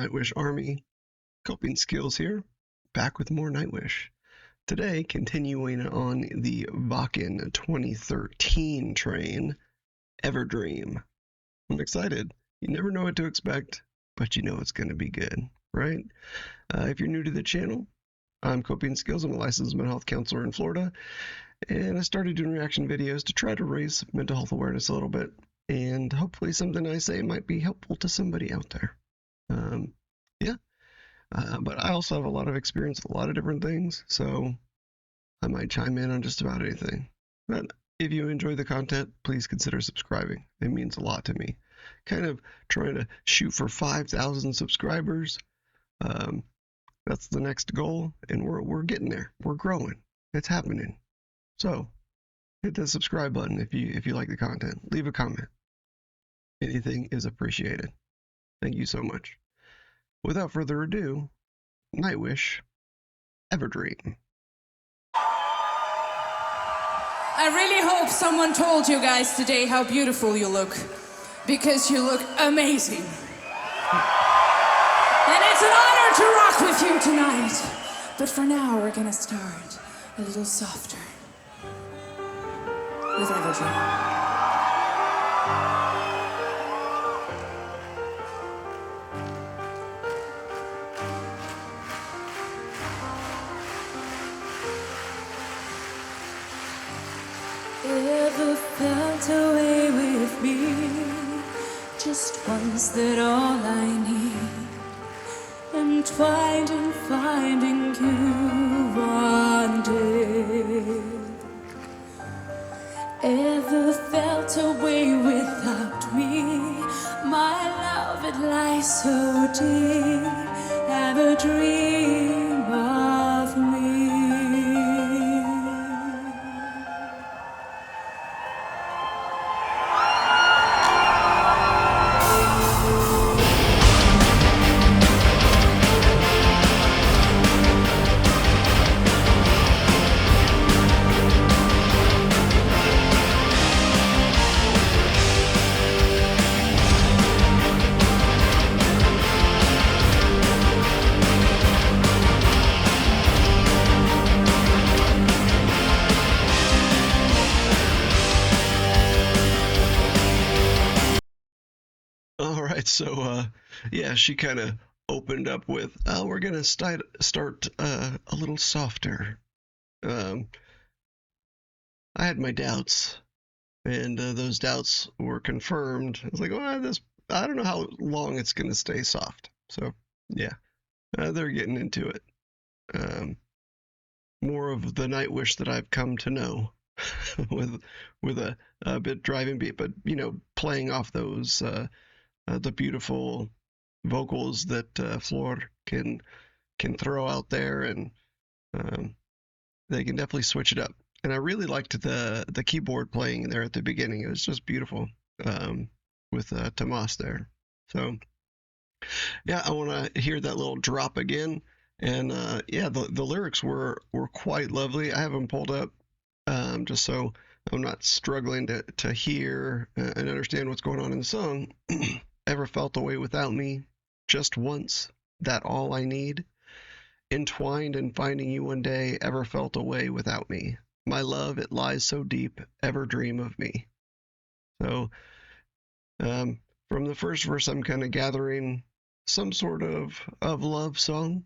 Nightwish Army. Coping Skills here, back with more Nightwish. Today, continuing on the Wacken 2013 train, Everdream. I'm excited. You never know what to expect, but you know it's going to be good, right? If you're new to the channel, I'm Coping Skills. I'm a licensed mental health counselor in Florida, and I started doing reaction videos to try to raise mental health awareness a little bit, and hopefully something I say might be helpful to somebody out there. But I also have a lot of experience with a lot of different things, so I might chime in on just about anything. But if you enjoy the content, please consider subscribing. It means a lot to me. Kind of trying to shoot for 5,000 subscribers. That's the next goal, and we're getting there. We're growing. It's happening. So hit the subscribe button if you like the content. Leave a comment. Anything is appreciated. Thank you so much. Without further ado, Nightwish, Everdream. I really hope someone told you guys today how beautiful you look, because you look amazing. And it's an honor to rock with you tonight. But for now, we're gonna start a little softer with Everdream. Ever felt away with me? Just once, that all I need. Entwined in finding you one day. Ever felt away without me? My love, it lies so deep. Ever dream of me? So, yeah, she kind of opened up with, we're going to start a little softer. I had my doubts, and those doubts were confirmed. I was like, well, I don't know how long it's going to stay soft. So, yeah, they're getting into it. More of the Nightwish that I've come to know with a bit driving beat, but, you know, playing off those the beautiful vocals that Flor can throw out there, and they can definitely switch it up. And I really liked the keyboard playing there at the beginning. It was just beautiful with Tomas there. So yeah, I want to hear that little drop again. And yeah, the lyrics were quite lovely. I have them pulled up just so I'm not struggling to hear and understand what's going on in the song. Ever felt away without me? Just once, that all I need? Entwined in finding you one day, ever felt away without me? My love, it lies so deep, ever dream of me? So, from the first verse, I'm kind of gathering some sort of love song.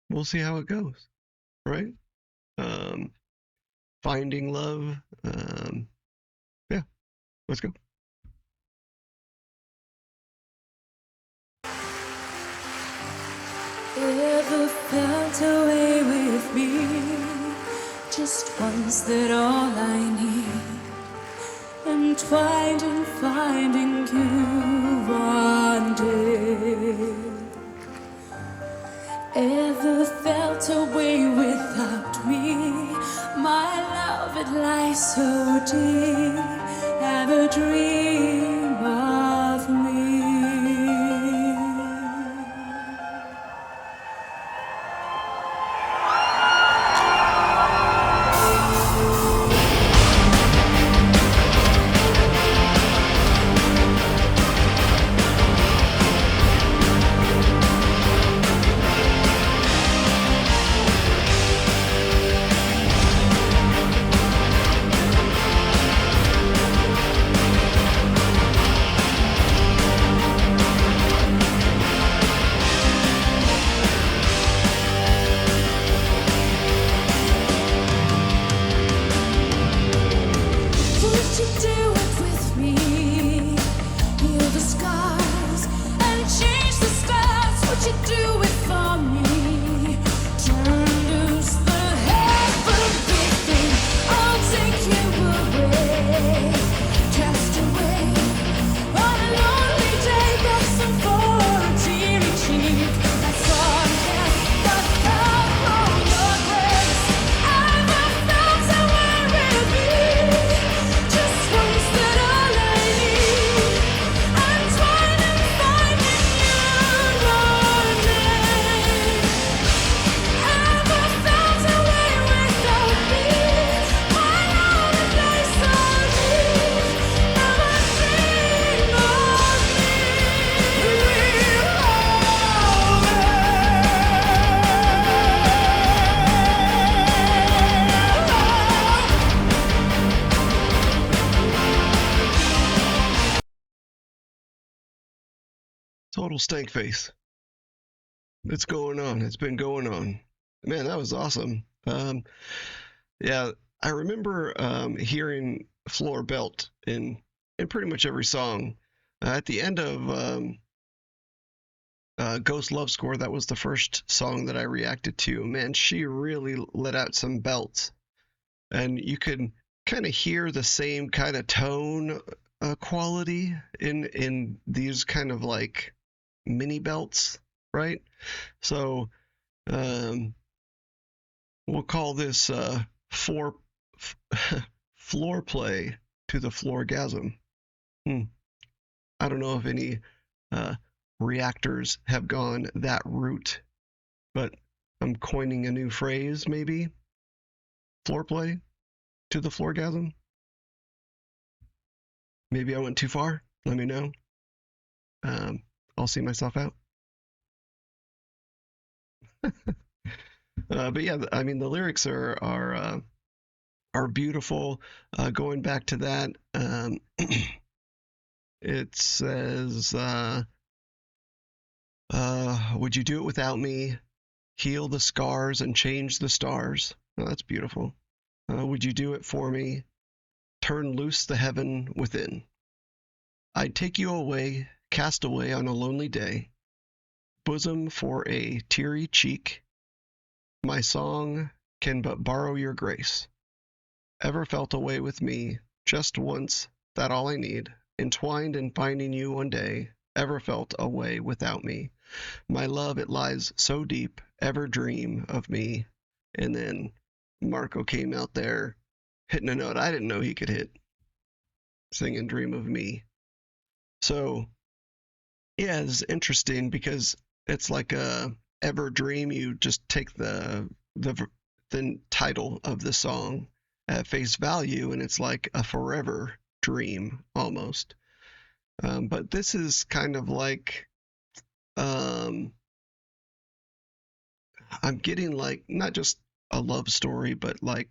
We'll see how it goes, right? Finding love. Yeah, let's go. Ever felt away with me? Just once, that all I need. Entwined in finding you one day. Ever felt away without me? My love, it lies so deep. Ever dream of me? Total stank face. It's going on. It's been going on. Man, that was awesome. Yeah, I remember hearing Floor Belt in pretty much every song. At the end of Ghost Love Score, that was the first song that I reacted to. Man, she really let out some belts, and you could kind of hear the same kind of tone quality in these kind of like mini belts, right? So um, we'll call this floor floor play to the floorgasm. I don't know if any uh, reactors have gone that route, but I'm coining a new phrase, maybe. Floor play to the floorgasm. Maybe I went too far. Let me know. I'll see myself out. But yeah, I mean the lyrics are beautiful. Going back to that, it says, "Would you do it without me? Heal the scars and change the stars." Oh, that's beautiful. Would you do it for me? Turn loose the heaven within. I'd take you away, cast away on a lonely day. Bosom for a teary cheek. My song can but borrow your grace. Ever felt away with me, just once, that all I need, entwined and binding you one day, ever felt away without me. My love, it lies so deep, ever dream of me. And then Marco came out there hitting a note I didn't know he could hit, singing Dream of Me. So, yeah, it's interesting because it's like a ever dream. You just take the title of the song at face value, and it's like a forever dream almost. But this is kind of like I'm getting like not just a love story, but like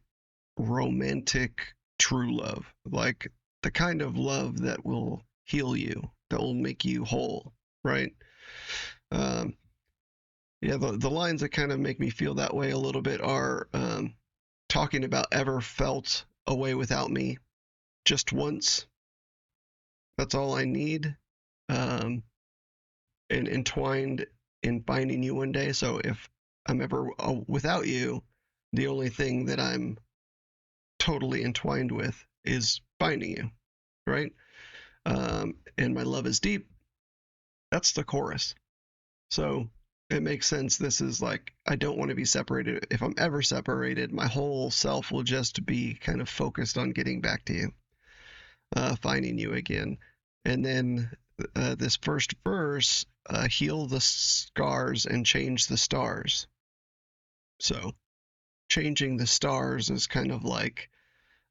romantic true love, like the kind of love that will heal you, that will make you whole, right? Um, yeah, the lines that kind of make me feel that way a little bit are talking about ever felt away without me, just once. That's all I need. And entwined in binding you one day. So if I'm ever without you, the only thing that I'm totally entwined with is binding you, right? And my love is deep. That's the chorus. So it makes sense. This is like, I don't want to be separated. If I'm ever separated, my whole self will just be kind of focused on getting back to you, finding you again. And then this first verse, heal the scars and change the stars. So changing the stars is kind of like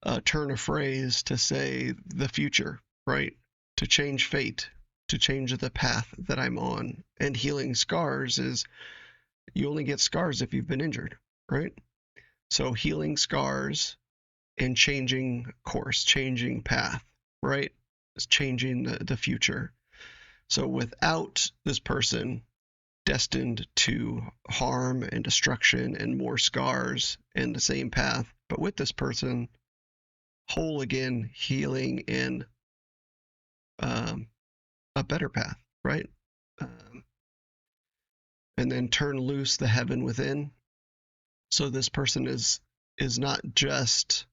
a turn of phrase to say the future, right? To change fate, to change the path that I'm on. And healing scars is you only get scars if you've been injured, right? So healing scars and changing course, changing path, right? It's changing the future. So without this person destined to harm and destruction and more scars and the same path, but with this person whole again, healing in a better path, right? And then turn loose the heaven within. So this person is not just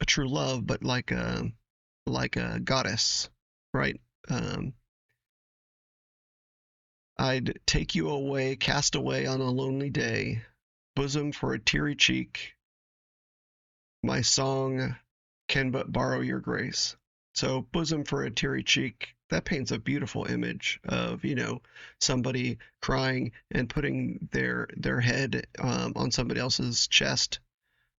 a true love, but like a goddess, right? I'd take you away, cast away on a lonely day, bosom for a teary cheek. My song can but borrow your grace. So bosom for a teary cheek, that paints a beautiful image of, somebody crying and putting their head on somebody else's chest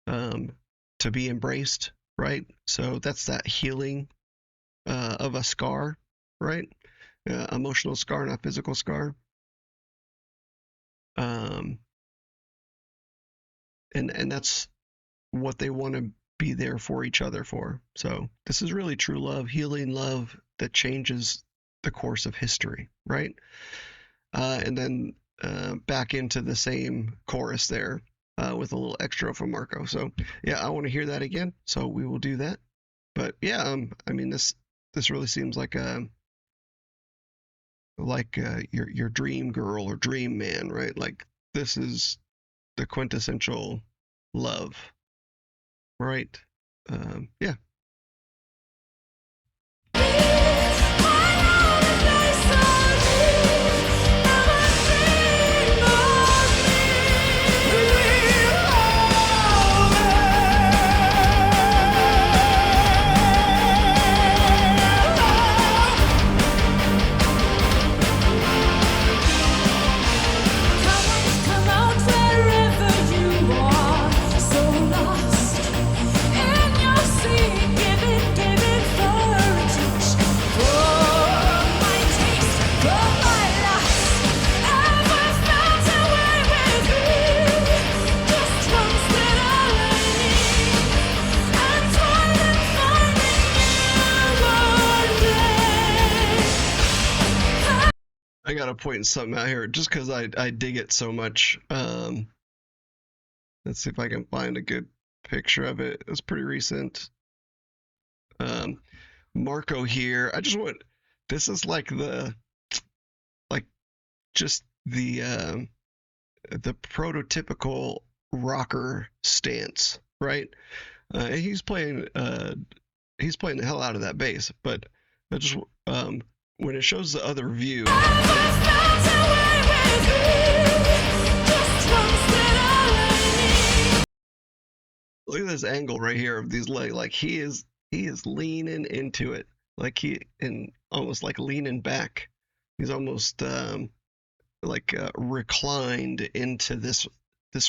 to be embraced, right? So that's that healing of a scar, right? Emotional scar, not physical scar. And that's what they want to be there for each other for. So this is really true love, healing love that changes the course of history, right? and then back into the same chorus there with a little extra from Marco. So yeah, I want to hear that again. So we will do that. But yeah, I mean this really seems like your dream girl or dream man, right? Like this is the quintessential love, right? Yeah. Come out wherever you are, so lost in your sea. Give it for a touch, for my taste, for my lust. Ever felt away with me? Just once that all I need, and toil in finding you one day. I gotta point something out here just because I dig it so much. Let's see if I can find a good picture of it. It's pretty recent. Marco here. This is like just the prototypical rocker stance, right? He's playing the hell out of that bass, but I just when it shows the other view. Look at this angle right here of these legs. Like he is leaning into it, like almost like leaning back. He's almost reclined into this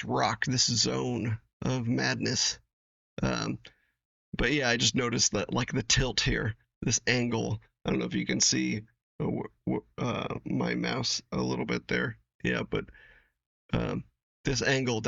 rock, this zone of madness. But yeah, I just noticed that like the tilt here, this angle. I don't know if you can see my mouse a little bit there. Yeah, but this angle,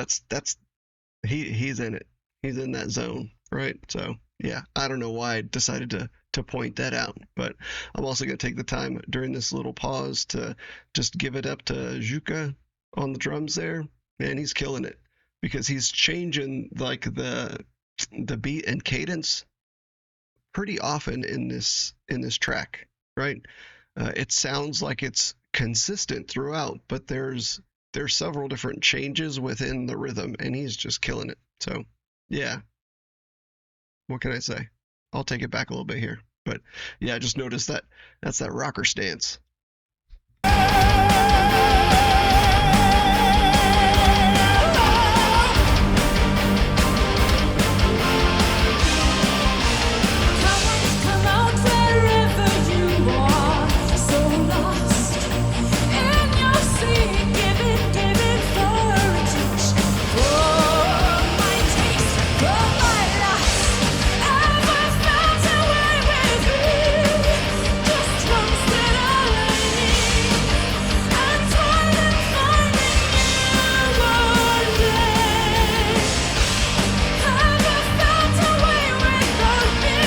he's in it. He's in that zone, right? So yeah, I don't know why I decided to point that out, but I'm also gonna take the time during this little pause to just give it up to Juka on the drums there. Man, he's killing it because he's changing like the beat and cadence pretty often in this track, right? It sounds like it's consistent throughout, but there's several different changes within the rhythm, and he's just killing it. So yeah, what can I say? I'll take it back a little bit here, but yeah, I just noticed that that's that rocker stance. Come out wherever you are, so lost in your sea. Give it for a touch, for my taste, for my lust. Ever felt away with me? Just once that all I need, and toil in finding you one day. Ever felt away without me?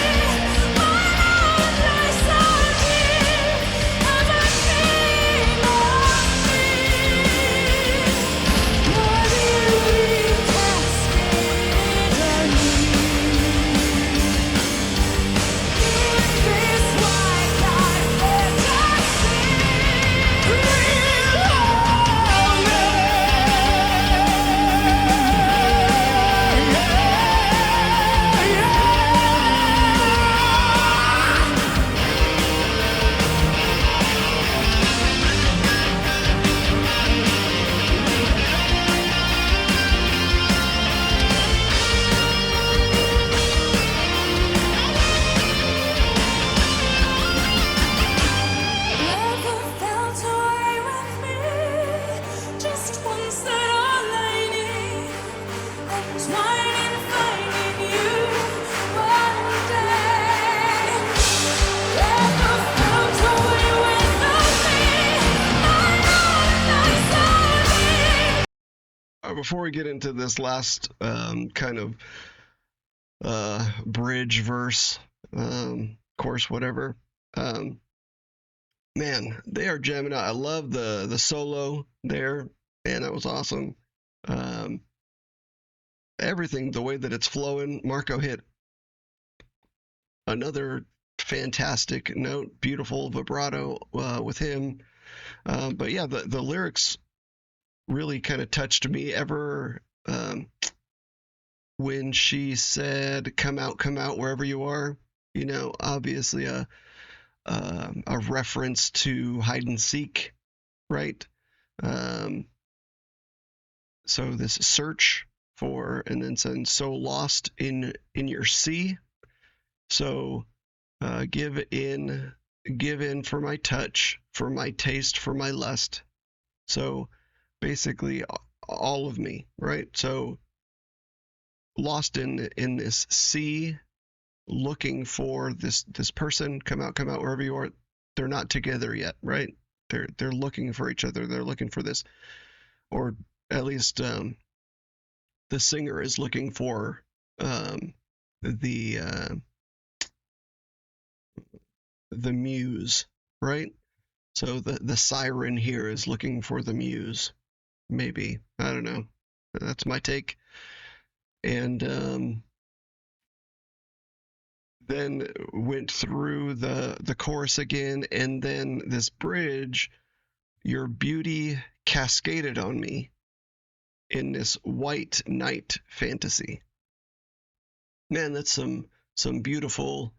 Never felt away with me. Just once that all I need, and twine in finding you one day. Never felt away without me. Before we get into this last kind of bridge verse, chorus, whatever, Man, they are jamming out. I love the solo there. Man, that was awesome. Um, Everything, the way that it's flowing. Marco hit another fantastic note, beautiful vibrato with him. But yeah, the lyrics really kind of touched me. Ever when she said, come out wherever you are," obviously a reference to hide and seek, right? Um, so this search for, and then saying, so lost in your sea. So give in for my touch, for my taste, for my lust. So basically all of me, right? So lost in this sea, looking for this person. Come out wherever you are. They're not together yet, right? They're looking for each other. They're looking for this, or at least the singer is looking for the muse, right? So the siren here is looking for the muse. Maybe, I don't know. That's my take. And then went through the chorus again, and then this bridge. Your beauty cascaded on me in this white night fantasy. Man, that's some beautiful,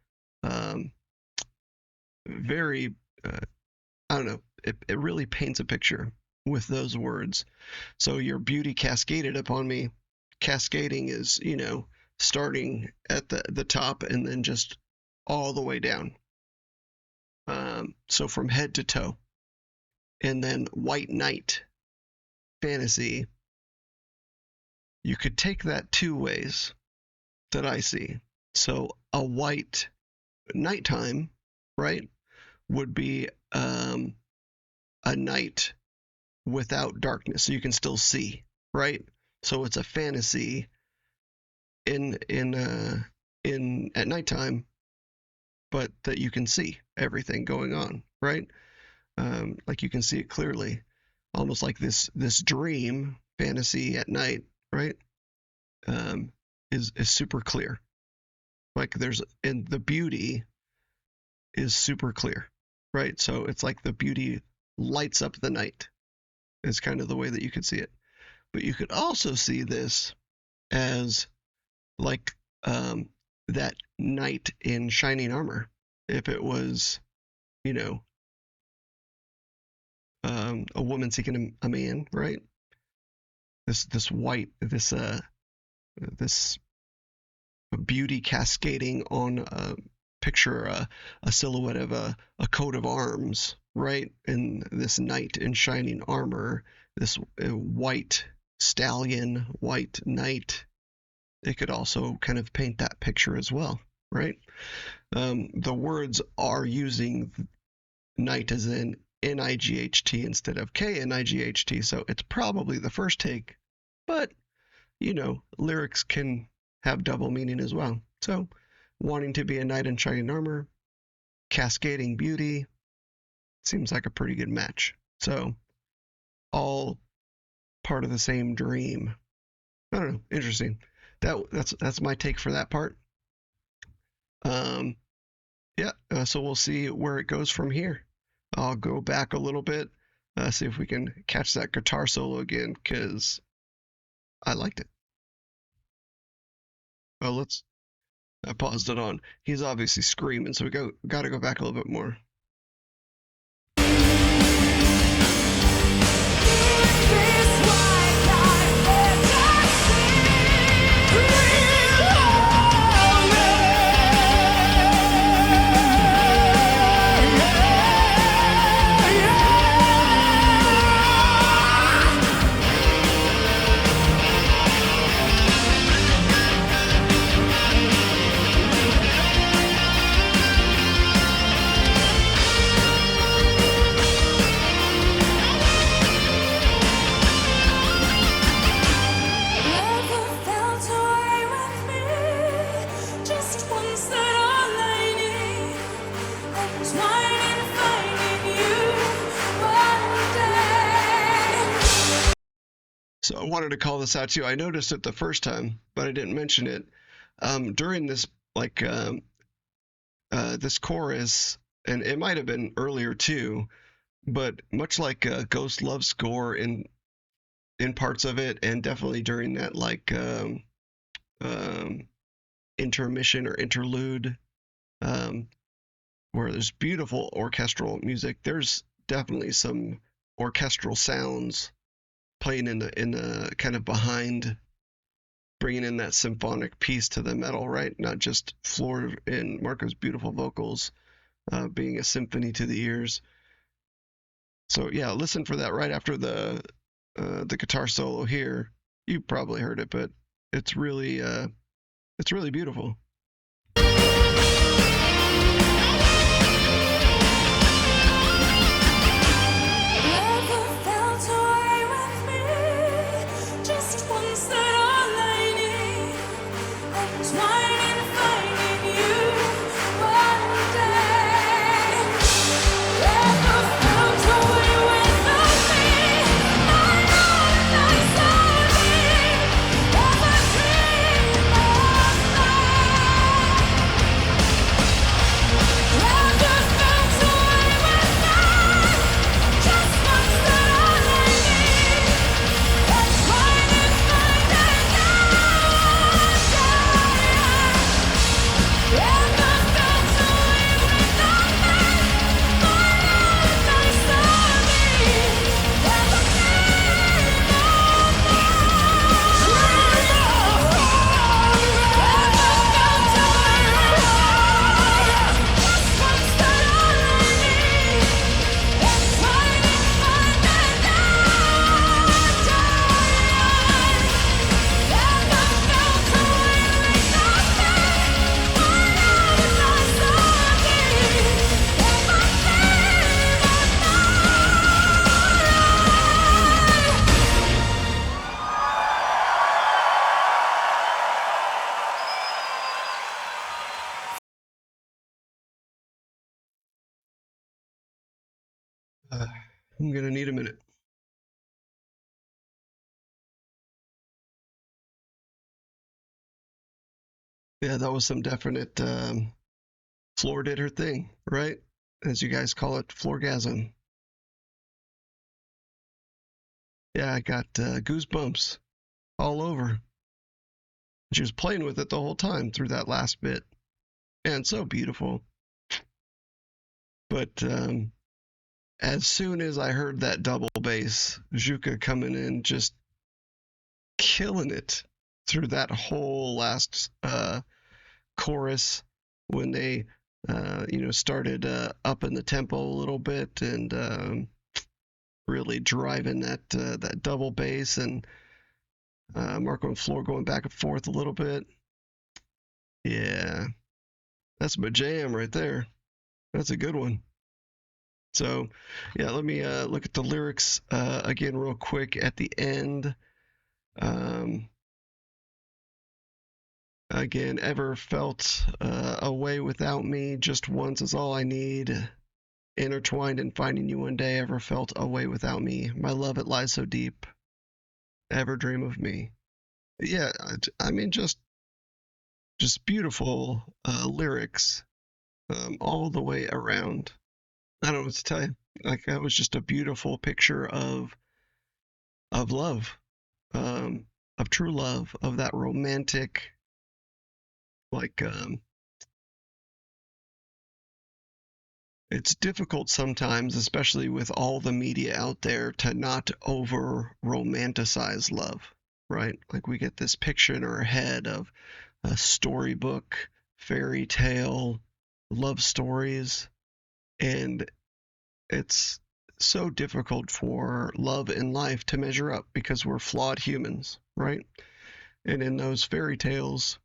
very, I don't know, it really paints a picture with those words. So your beauty cascaded upon me. Cascading is, starting at the top and then just all the way down. So from head to toe. And then white night fantasy. You could take that two ways that I see. So a white nighttime, right, would be a night without darkness, so you can still see, right? So it's a fantasy in at nighttime, but that you can see everything going on, right? Like you can see it clearly, almost like this dream fantasy at night, right? Is super clear. Like and the beauty is super clear, right? So it's like the beauty lights up the night. Is kind of the way that you could see it. But you could also see this as like that knight in shining armor. If it was, a woman seeking a man, right? This white, this beauty cascading on picture a silhouette of a coat of arms, right? And this knight in shining armor, this white stallion, white knight. It could also kind of paint that picture as well, right? The words are using night as in N-I-G-H-T instead of K-N-I-G-H-T, so it's probably the first take, but, lyrics can have double meaning as well. So, wanting to be a knight in shining armor, cascading beauty, seems like a pretty good match. So, all part of the same dream. I don't know, interesting. That's my take for that part. So we'll see where it goes from here. I'll go back a little bit, see if we can catch that guitar solo again, because I liked it. Oh, I paused it on. He's obviously screaming, so we got to go back a little bit more. So I wanted to call this out too. I noticed it the first time, but I didn't mention it. During this, like, this chorus, and it might have been earlier too, but much like Ghost Love score in parts of it, and definitely during that like intermission or interlude, where there's beautiful orchestral music, there's definitely some orchestral sounds playing in the kind of behind, bringing in that symphonic piece to the metal, right? Not just Floor and Marco's beautiful vocals being a symphony to the ears. So yeah, listen for that right after the guitar solo here. You probably heard it, but it's really beautiful. Never felt away with me, just once that all I need, entwined in finding you one day. Never felt away without me, I know that I saw me, never dreamed of that. Never felt away without, just once that all I need, entwined in finding you one day. Never felt away without me, I know that I saw me, never dreamed of that. Never felt away without, just once that all I need, entwined in finding you one day. Never felt away without me, I know that I saw me, never I'm gonna need a minute. Yeah, that was some definite. Floor did her thing, right? As you guys call it, floorgasm. Yeah, I got goosebumps all over. She was playing with it the whole time through that last bit, and so beautiful. But as soon as I heard that double bass, Juka coming in, just killing it through that whole last chorus, when they started upping the tempo a little bit and really driving that double bass, and Marco and Floor going back and forth a little bit. Yeah, that's my jam right there. That's a good one. So, yeah, let me look at the lyrics again real quick at the end. Again, ever felt away without me, just once is all I need. Intertwined in finding you one day, ever felt away without me. My love, it lies so deep. Ever dream of me. Yeah, I mean, just beautiful lyrics all the way around. I don't know what to tell you. Like, that was just a beautiful picture of love, of true love, of that romantic, like, it's difficult sometimes, especially with all the media out there, to not over romanticize love, right? Like, we get this picture in our head of a storybook, fairy tale, love stories, and it's so difficult for love in life to measure up because we're flawed humans, right? And in those fairy tales,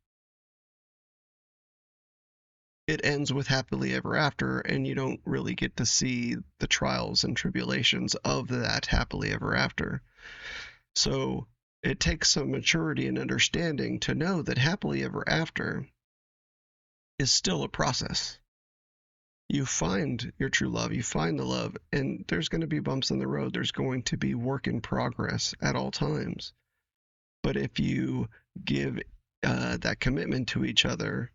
it ends with happily ever after, and you don't really get to see the trials and tribulations of that happily ever after. So it takes some maturity and understanding to know that happily ever after is still a process. you find your true love, you find the love, and there's going to be bumps in the road. There's going to be work in progress at all times. But if you give that commitment to each other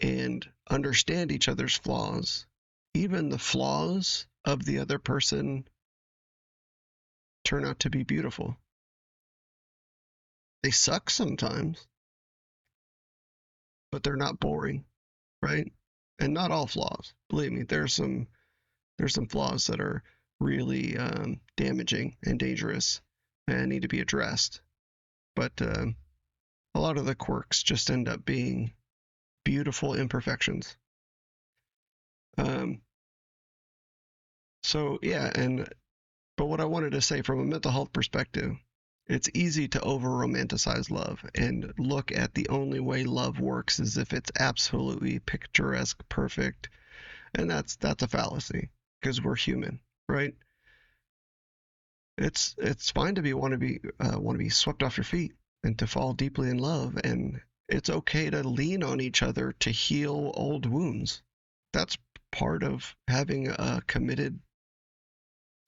and understand each other's flaws, even the flaws of the other person turn out to be beautiful. They suck sometimes, but they're not boring, right? And not all flaws. Believe me, there's some flaws that are really damaging and dangerous and need to be addressed. But a lot of the quirks just end up being beautiful imperfections. So yeah, but what I wanted to say from a mental health perspective, it's easy to over romanticize love and look at the only way love works as if it's absolutely picturesque, perfect, and that's a fallacy because we're human, right? It's fine to want to be swept off your feet and to fall deeply in love, and it's okay to lean on each other to heal old wounds. That's part of having a committed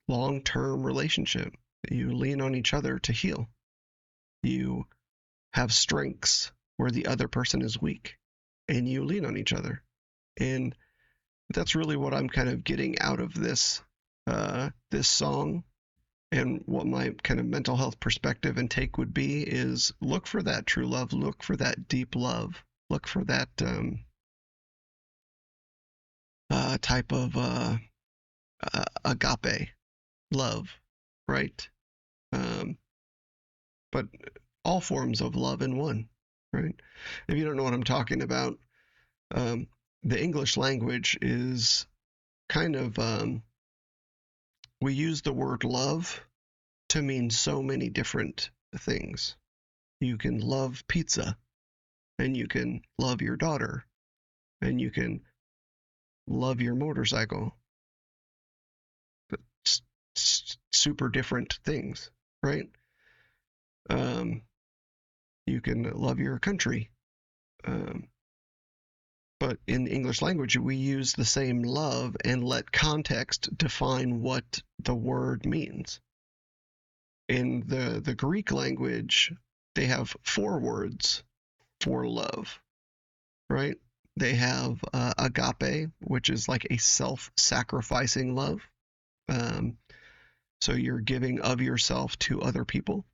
long-term relationship. You lean on each other to heal. You have strengths where the other person is weak, and you lean on each other. And that's really what I'm kind of getting out of this song, and what my kind of mental health perspective and take would be is look for that true love, look for that deep love, look for that type of agape love, right? But all forms of love in one, right? If you don't know what I'm talking about, the English language is kind of, we use the word love to mean so many different things. You can love pizza, and you can love your daughter, and you can love your motorcycle. But super different things, right? You can love your country. But in the English language, we use the same love and let context define what the word means. In the Greek language, they have 4 words for love, right? They have agape, which is like a self-sacrificing love. So you're giving of yourself to other people.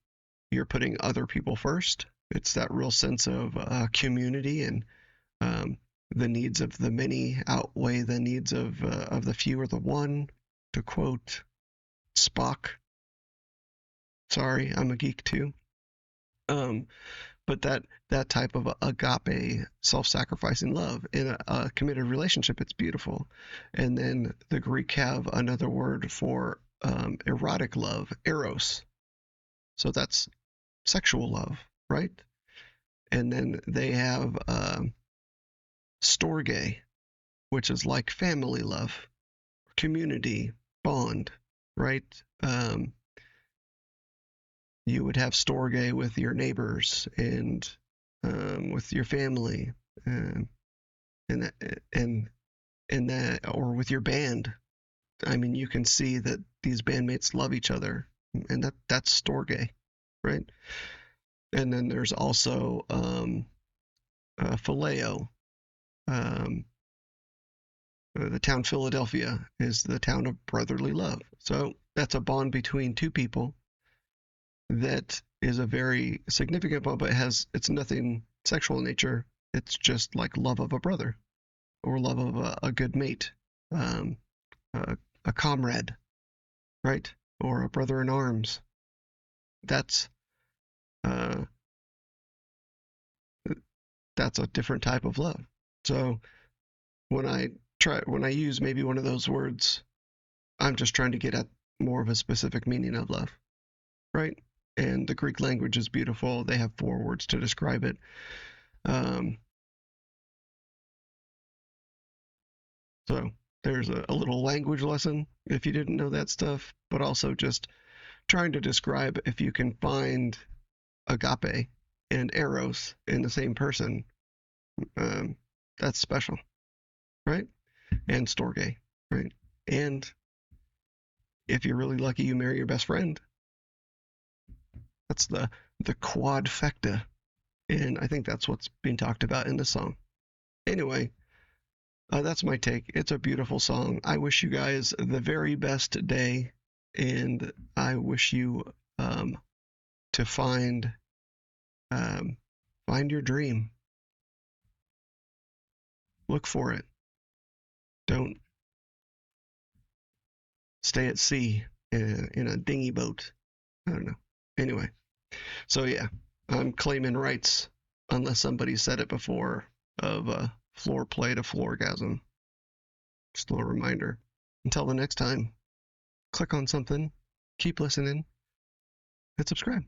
You're putting other people first. It's that real sense of community, and the needs of the many outweigh the needs of the few or the one, to quote Spock. Sorry, I'm a geek too. But that type of agape, self-sacrificing love in a committed relationship, it's beautiful. And then the Greek have another word for erotic love, eros. So that's sexual love, right? And then they have storge, which is like family love, community, bond, right? You would have storge with your neighbors and with your family, and that, or with your band. I mean, you can see that these bandmates love each other, and that's storge, right? And then there's also phileo. The town Philadelphia is the town of brotherly love. So that's a bond between 2 people that is a very significant bond, but it's nothing sexual in nature. It's just like love of a brother, or love of a good mate, a comrade, right? Or a brother in arms. That's a different type of love. So when I use maybe one of those words, I'm just trying to get at more of a specific meaning of love, right? And the Greek language is beautiful. They have 4 words to describe it. So there's a little language lesson if you didn't know that stuff, but also just trying to describe if you can find agape and eros in the same person. That's special, right? and storge, right? And if you're really lucky, you marry your best friend. That's the quadfecta, and I think that's what's being talked about in the song. Anyway, that's my take. It's a beautiful song. I wish you guys the very best day, and I wish you to find your dream. Look for it. Don't stay at sea in a dinghy boat. I don't know. Anyway, so yeah, I'm claiming rights unless somebody said it before of floor play to floorgasm. Just a little reminder. Until the next time, click on something, keep listening, hit subscribe.